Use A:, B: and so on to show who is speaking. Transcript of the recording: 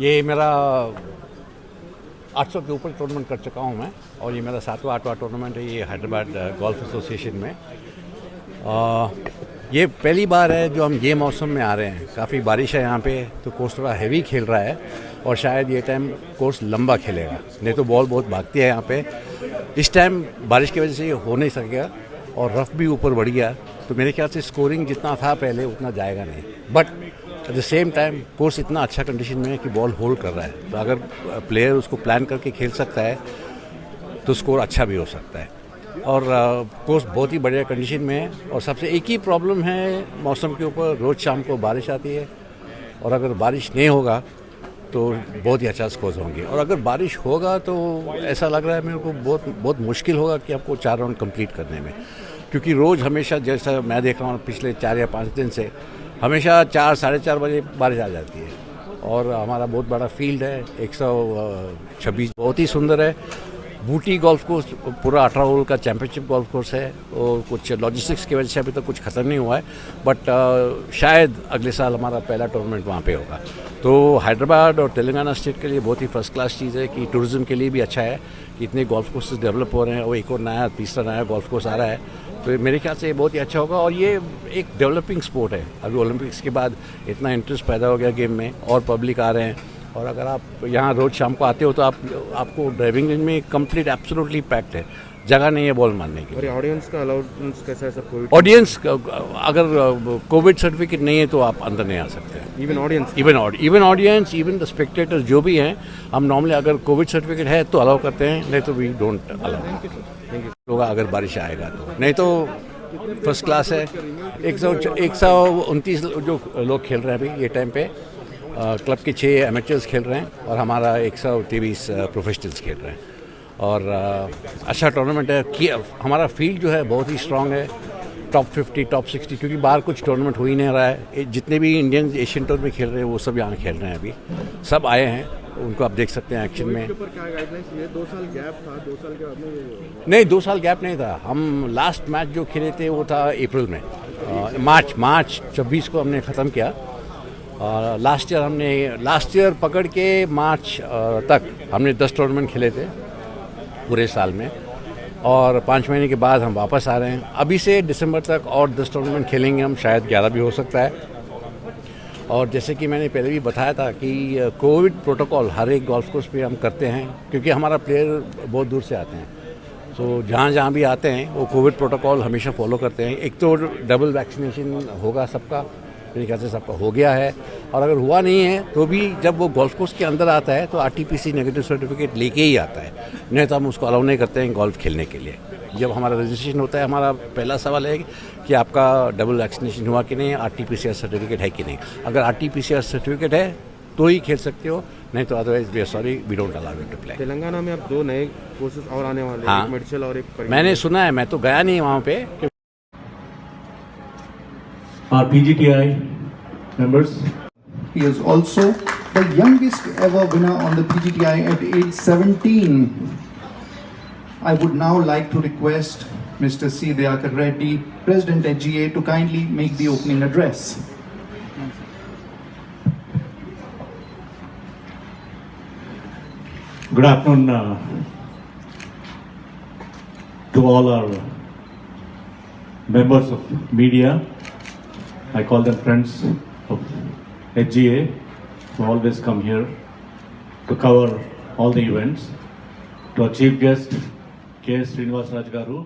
A: ये मेरा 800 के ऊपर टूर्नामेंट कर चुका हूँ मैं, और ये मेरा 7वां 8वां टूर्नामेंट है ये हैदराबाद गोल्फ एसोसिएशन में। ये पहली बार है जो हम ये मौसम में आ रहे हैं। काफ़ी बारिश है यहाँ पे, तो कोर्स थोड़ा हैवी खेल रहा है, और शायद ये टाइम कोर्स लंबा खेलेगा, नहीं तो बॉल बहुत भागती है यहाँ पे। इस टाइम बारिश की वजह से ये हो नहीं सकेगा, और रफ भी ऊपर बढ़ गया, तो मेरे ख्याल से स्कोरिंग जितना था पहले उतना जाएगा नहीं। But at the same time course इतना अच्छा कंडीशन में है कि बॉल होल्ड कर रहा है, तो अगर प्लेयर उसको प्लान करके खेल सकता है तो स्कोर अच्छा भी हो सकता है। और कोर्स बहुत ही बढ़िया कंडीशन में है। और सबसे एक ही प्रॉब्लम है मौसम के ऊपर, रोज़ शाम को बारिश आती है, और अगर बारिश नहीं होगा तो बहुत ही अच्छा स्कोर होंगे, और अगर बारिश होगा तो ऐसा लग रहा है मेरे को बहुत मुश्किल होगा कि आपको 4 राउंड कंप्लीट करने में, क्योंकि रोज़ हमेशा जैसा मैं देख रहा हूँ पिछले 4 या 5 दिन से हमेशा 4 साढ़े 4 बजे बारिश आ जाती है। और हमारा बहुत बड़ा फील्ड है, 126 बहुत ही सुंदर है। बूटी गोल्फ कोर्स पूरा 18 होल का चैंपियनशिप गोल्फ कोर्स है, और कुछ लॉजिस्टिक्स की वजह से अभी तक कुछ ख़त्म नहीं हुआ है, बट शायद अगले साल हमारा पहला टूर्नामेंट वहाँ पे होगा। तो हैदराबाद और तेलंगाना स्टेट के लिए बहुत ही फर्स्ट क्लास चीज़ है कि टूरिज़्म के लिए भी अच्छा है कि इतने गोल्फ कोर्सेज डेवलप हो रहे हैं, और एक और तीसरा नया गोल्फ कोर्स आ रहा है, तो मेरे ख्याल से ये बहुत ही अच्छा होगा। और ये एक डेवलपिंग स्पोर्ट है, अभी ओलंपिक्स के बाद इतना इंटरेस्ट पैदा हो गया गेम में, और पब्लिक आ रहे हैं, और अगर आप यहाँ रोज़ शाम को आते हो तो आपको ड्राइविंग रेंज में कंप्लीट एब्सोल्युटली पैक्ड है, जगह नहीं है बॉल मारने की।
B: और ऑडियंस का अलाउंस कैसा है सब? कोविड
A: ऑडियंस अगर कोविड सर्टिफिकेट नहीं है तो आप अंदर नहीं आ सकते हैं। Even audience even the spectators जो भी हैं, हम नॉर्मली अगर कोविड सर्टिफिकेट है तो अलाउ करते हैं, नहीं तो वी डोंट अलाउ होगा अगर बारिश आएगा तो। नहीं तो फर्स्ट क्लास है। 129 जो लोग खेल रहे हैं अभी ये टाइम पे, क्लब के 6 एमेचर्स खेल रहे हैं, और हमारा 123 प्रोफेशनल्स खेल रहे हैं, और अच्छा टूर्नामेंट है कि हमारा फील्ड जो है बहुत ही स्ट्रांग है, टॉप 50 टॉप 60, क्योंकि बाहर कुछ टूर्नामेंट हो ही नहीं रहा है। जितने भी इंडियन एशियन टूर में खेल रहे हैं वो सब यहाँ खेल रहे हैं, अभी सब आए हैं, उनको आप देख सकते हैं एक्शन में।
B: 2 साल गैप था, 2 साल के बाद
A: नहीं 2 साल गैप नहीं था। हम लास्ट मैच जो खेले थे वो था अप्रैल में, मार्च 26 को हमने ख़त्म किया। लास्ट ईयर पकड़ के मार्च तक हमने 10 टूर्नामेंट खेले थे पूरे साल में, और 5 महीने के बाद हम वापस आ रहे हैं। अभी से दिसंबर तक और 10 टूर्नामेंट खेलेंगे हम, शायद 11 भी हो सकता है। और जैसे कि मैंने पहले भी बताया था कि कोविड प्रोटोकॉल हर एक गोल्फ कोर्स पे हम करते हैं, क्योंकि हमारा प्लेयर बहुत दूर से आते हैं, तो जहाँ भी आते हैं वो कोविड प्रोटोकॉल हमेशा फॉलो करते हैं। एक तो डबल वैक्सीनेशन होगा सबका, मेरे ख्याल से सबका हो गया है, और अगर हुआ नहीं है तो भी जब वो गोल्फ कोर्स के अंदर आता है तो RTPC नेगेटिव सर्टिफिकेट लेके ही आता है, नहीं तो हम उसको अलाउ नहीं करते हैं गोल्फ खेलने के लिए। जब हमारा रजिस्ट्रेशन होता है, हमारा पहला सवाल है कि आपका डबल वैक्सीनेशन हुआ कि नहीं, RT-PCR सर्टिफिकेट है कि नहीं। अगर RT-PCR सर्टिफिकेट है तो ही खेल सकते हो, नहीं तो otherwise we are sorry, we don't allow you to play.
B: Telangana में अब 2 नए कोर्सेज और आने वाले हैं,
A: हाँ,
B: एक मेडिकल और एक
A: मैंने सुना है, मैं तो गया नहीं वहाँ पे।
C: PGTI members.
D: He is also the youngest ever winner on the PGTI at age 17. I would now like to request Mr. C. Dayakar Reddy, President at GA, to kindly make the opening address.
C: Good afternoon to all our members of media. I call them friends of HGA, who always come here to cover all the events. To our chief guest, K. Srinivas Raj Garu,